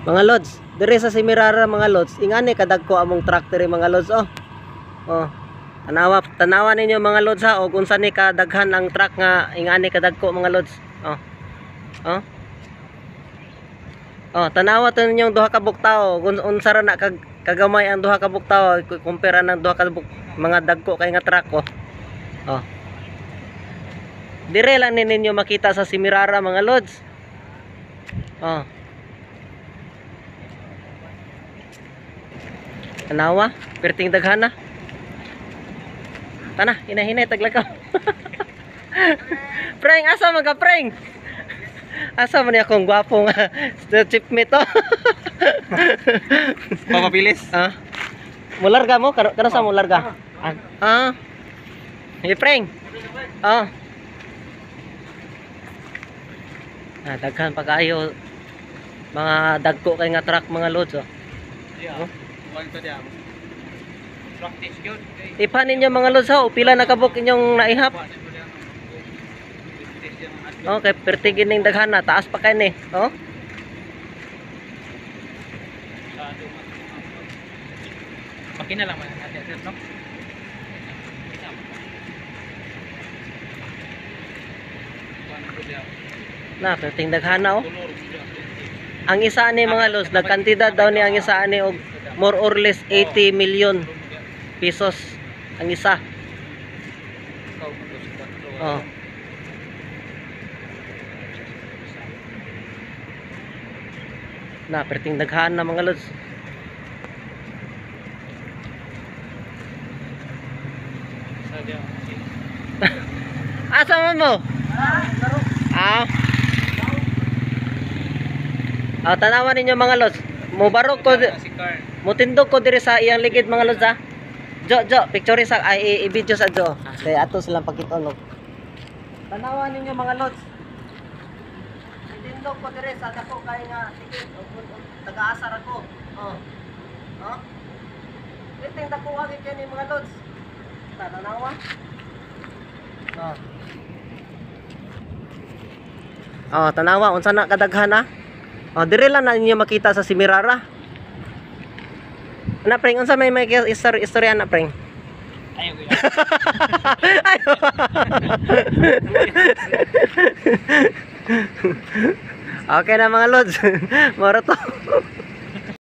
Mga lods, dire sa Semirara mga lods, ingani kadagko among tractor mga lods oh. Oh. Tanawa ninyo mga lods ha, o kung saan ni kadaghan ang truck nga ingani kadagko mga lods. Oh. Oh. Oh, tanawa to ninyong duha ka buktaw, kung unsa ra na kagamay ang duha ka buktaw kumpara ng duha ka mga dagko kay nga truck oh. Oh. Dire lang ninyo makita sa Semirara mga lods. Oh. Tanawa, perting daghana. Tana, hinahinay taglakaw. Preng, asa man ka preng? Asa man akong gwapong chipmate to. Mapapilis? Ah. Mularga mo? Kano sa mularga? Ah. Hey preng. Ah. Daghan pa kayo mga dagko kay nga truck mga loads oh. Yeah. Practice yun. Ipa ninyo mga lods ha, pila na kabuk inyong naihap. Okay, pertigin ning daghana, taas pa kay ni. Oh. Makina lang man natin, no? Na, perting daghana oh. Ang isa ni mga lods, nagkantidad daw ni ang isa ni og more or less 80 million pesos ang isa. Oh. Na, perting daghan na mga lods. Asa man mo? Ah. Tanawan ninyo mga lods. Mubarok ko, mutindog ko dire sa iyang ligid mga lods ha. Jo, picture sa i-video sa Jo. Kaya ato silang pagkitonog. Tanawan ninyo mga lods. Mutindog ko dire sa dako kay nga ligid taga-asar ako. Oh. Oh. Iting dako agi kay ni mga lods. Tanawa. Oh. Oh, tanawa unsa na kadaghan ha? Oh, dire lang na ninyo makita sa Semirara. Ana preng, unsa may istorya na preng? Ayaw ko Ayaw. Okay na mga lods. Moro to.